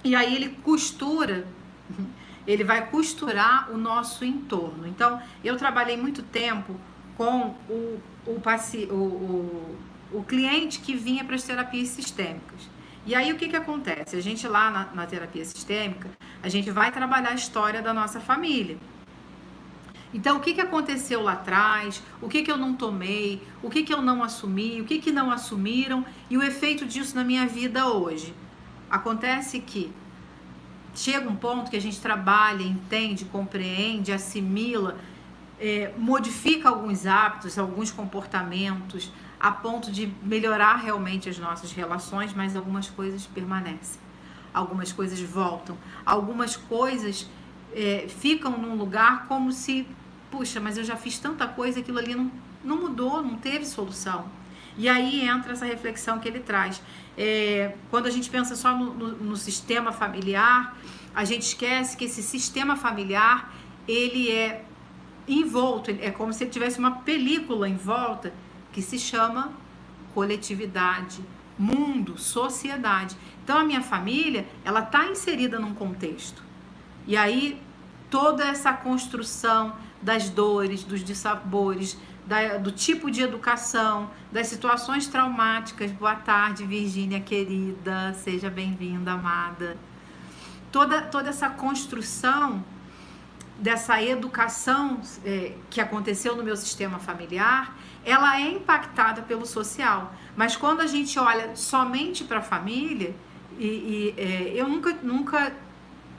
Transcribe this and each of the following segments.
E aí ele vai costurar o nosso entorno. Então, eu trabalhei muito tempo com o cliente que vinha para as terapias sistêmicas. E aí o que acontece? A gente lá na terapia sistêmica, a gente vai trabalhar a história da nossa família. Então, o que aconteceu lá atrás, o que eu não tomei, o que eu não assumi, o que não assumiram e o efeito disso na minha vida hoje. Acontece que chega um ponto que a gente trabalha, entende, compreende, assimila, modifica alguns hábitos, alguns comportamentos, a ponto de melhorar realmente as nossas relações, mas algumas coisas permanecem, algumas coisas voltam, algumas coisas ficam num lugar como se, puxa, mas eu já fiz tanta coisa, aquilo ali não mudou, não teve solução. E aí entra essa reflexão que ele traz. Quando a gente pensa só no sistema familiar, a gente esquece que esse sistema familiar, ele é envolto, é como se ele tivesse uma película em volta que se chama coletividade, mundo, sociedade. Então a minha família, ela está inserida num contexto. E aí toda essa construção das dores, dos dissabores, do tipo de educação, das situações traumáticas. Boa tarde, Virgínia querida, seja bem-vinda, amada. Toda essa construção dessa educação que aconteceu no meu sistema familiar, ela é impactada pelo social. Mas quando a gente olha somente para a família, eu nunca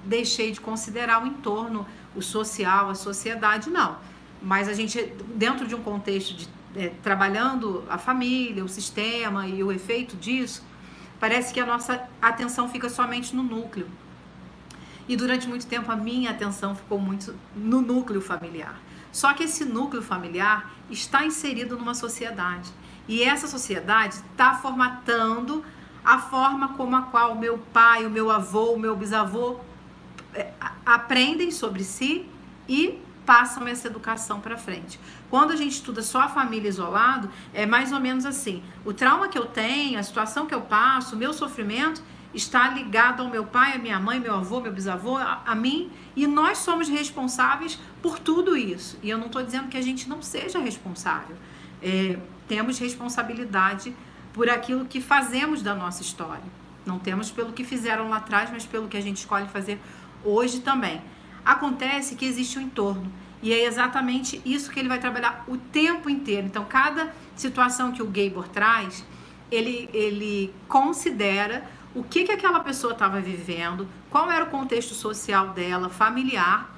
deixei de considerar o entorno, o social, a sociedade, não. Mas a gente, dentro de um contexto de trabalhando a família, o sistema e o efeito disso, parece que a nossa atenção fica somente no núcleo. E durante muito tempo a minha atenção ficou muito no núcleo familiar. Só que esse núcleo familiar está inserido numa sociedade. E essa sociedade está formatando a forma como a qual o meu pai, o meu avô, o meu bisavô aprendem sobre si e passam essa educação para frente. Quando a gente estuda só a família isolado, é mais ou menos assim. O trauma que eu tenho, a situação que eu passo, o meu sofrimento está ligado ao meu pai, a minha mãe, meu avô, meu bisavô, a mim, e nós somos responsáveis por tudo isso. E eu não estou dizendo que a gente não seja responsável. Temos responsabilidade por aquilo que fazemos da nossa história. Não temos pelo que fizeram lá atrás, mas pelo que a gente escolhe fazer hoje também. Acontece que existe um entorno. E é exatamente isso que ele vai trabalhar o tempo inteiro. Então, cada situação que o Gabor traz, ele considera o que aquela pessoa estava vivendo, qual era o contexto social dela, familiar,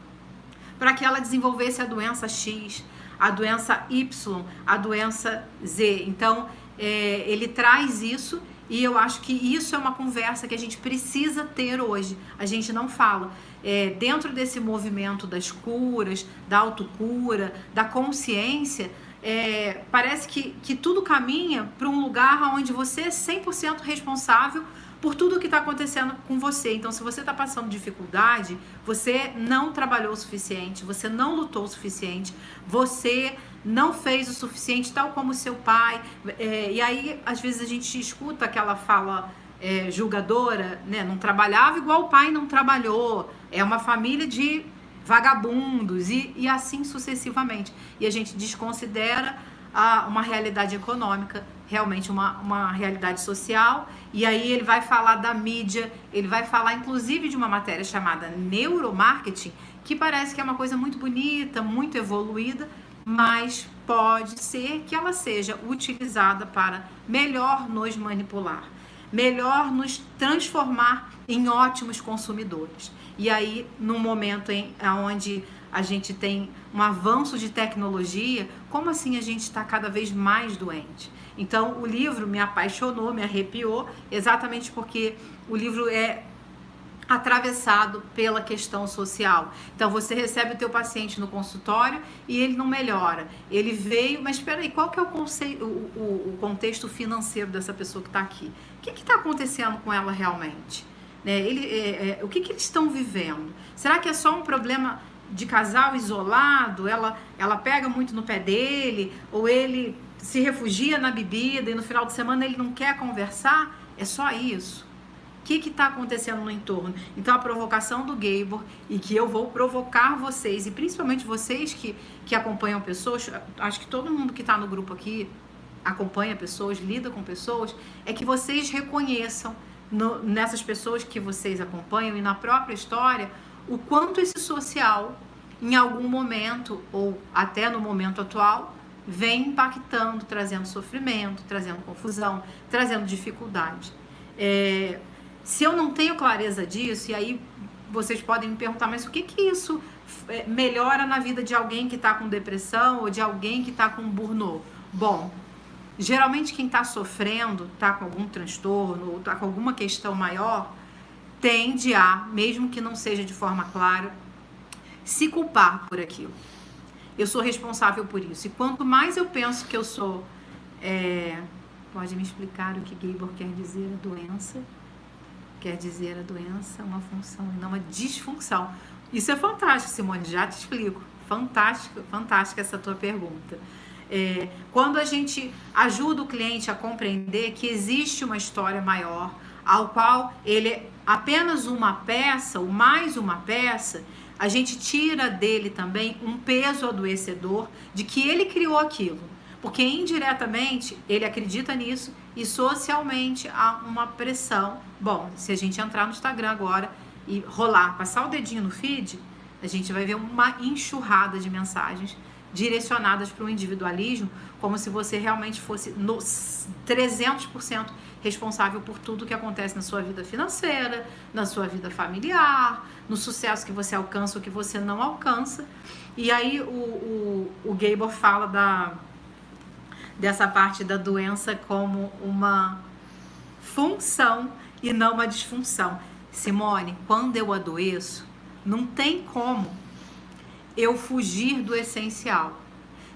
para que ela desenvolvesse a doença X, a doença Y, a doença Z. Então, ele traz isso e eu acho que isso é uma conversa que a gente precisa ter hoje. A gente não fala. Dentro desse movimento das curas, da autocura, da consciência, parece que tudo caminha para um lugar onde você é 100% responsável por tudo que está acontecendo com você. Então, se você está passando dificuldade, você não trabalhou o suficiente, você não lutou o suficiente, você não fez o suficiente, tal como seu pai. E aí, às vezes, a gente escuta aquela fala julgadora, né? Não trabalhava igual o pai não trabalhou. É uma família de vagabundos e assim sucessivamente. E a gente desconsidera uma realidade econômica, realmente uma realidade social. E aí ele vai falar da mídia, ele vai falar inclusive de uma matéria chamada neuromarketing, que parece que é uma coisa muito bonita, muito evoluída, mas pode ser que ela seja utilizada para melhor nos manipular, melhor nos transformar em ótimos consumidores. E aí, num momento onde a gente tem um avanço de tecnologia, como assim a gente está cada vez mais doente? Então, o livro me apaixonou, me arrepiou, exatamente porque o livro é atravessado pela questão social. Então, você recebe o teu paciente no consultório e ele não melhora. Ele veio, mas espera aí, qual que é o contexto financeiro dessa pessoa que está aqui? O que está acontecendo com ela realmente? O que eles estão vivendo? Será que é só um problema de casal isolado? Ela pega muito no pé dele? Ou ele se refugia na bebida e no final de semana ele não quer conversar? É só isso. que está acontecendo no entorno. Então a provocação do Gabor, e que eu vou provocar vocês, e principalmente vocês que acompanham pessoas, acho que todo mundo que está no grupo aqui acompanha pessoas, lida com pessoas, é que vocês reconheçam nessas pessoas que vocês acompanham e na própria história, o quanto esse social, em algum momento, ou até no momento atual, vem impactando, trazendo sofrimento, trazendo confusão, trazendo dificuldade. Se eu não tenho clareza disso, e aí vocês podem me perguntar, mas o que isso melhora na vida de alguém que está com depressão ou de alguém que está com burnout? Bom, geralmente quem está sofrendo, está com algum transtorno ou está com alguma questão maior, tende a, mesmo que não seja de forma clara, se culpar por aquilo. Eu sou responsável por isso. E quanto mais eu penso que eu sou... pode me explicar o que Gabor quer dizer a doença? Quer dizer a doença uma função e não uma disfunção. Isso é fantástico, Simone, já te explico. Fantástica essa tua pergunta. Quando a gente ajuda o cliente a compreender que existe uma história maior, ao qual ele é apenas uma peça, ou mais uma peça, a gente tira dele também um peso adoecedor de que ele criou aquilo. Porque indiretamente ele acredita nisso e socialmente há uma pressão. Bom, se a gente entrar no Instagram agora e rolar, passar o dedinho no feed, a gente vai ver uma enxurrada de mensagens direcionadas para o individualismo, como se você realmente fosse 300% responsável por tudo que acontece na sua vida financeira, na sua vida familiar, no sucesso que você alcança ou que você não alcança. E aí o Gabor fala dessa parte da doença como uma função e não uma disfunção. Simone, quando eu adoeço, não tem como eu fugir do essencial.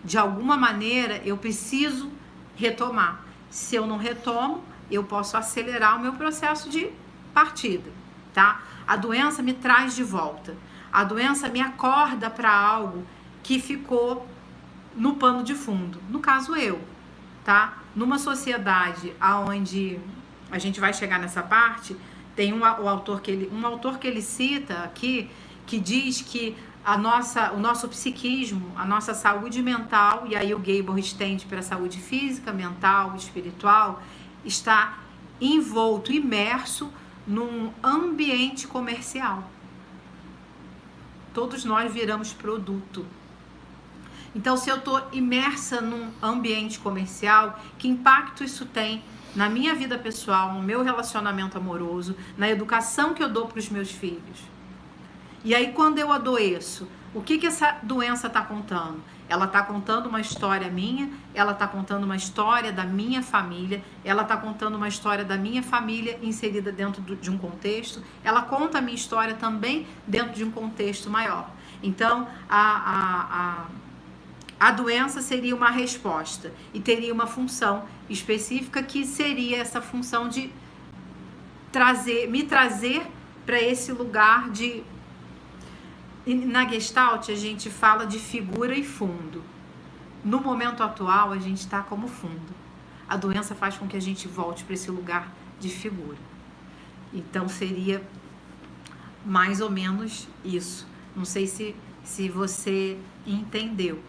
De alguma maneira, eu preciso retomar. Se eu não retomo, eu posso acelerar o meu processo de partida, tá? A doença me traz de volta. A doença me acorda para algo que ficou no pano de fundo. No caso, eu, tá? Numa sociedade onde a gente vai chegar nessa parte, tem um autor que ele cita aqui, que diz que o nosso psiquismo, a nossa saúde mental, e aí o Gabor estende para a saúde física, mental, espiritual, está envolto, imerso num ambiente comercial. Todos nós viramos produto. Então, se eu estou imersa num ambiente comercial, que impacto isso tem na minha vida pessoal, no meu relacionamento amoroso, na educação que eu dou para os meus filhos? E aí, quando eu adoeço, o que essa doença está contando? Ela está contando uma história minha, ela está contando uma história da minha família, ela está contando uma história da minha família inserida dentro de um contexto, ela conta a minha história também dentro de um contexto maior. Então, a doença seria uma resposta e teria uma função específica, que seria essa função de me trazer para esse lugar de... Na Gestalt a gente fala de figura e fundo. No momento atual a gente está como fundo. A doença faz com que a gente volte para esse lugar de figura. Então seria mais ou menos isso. Não sei se você entendeu.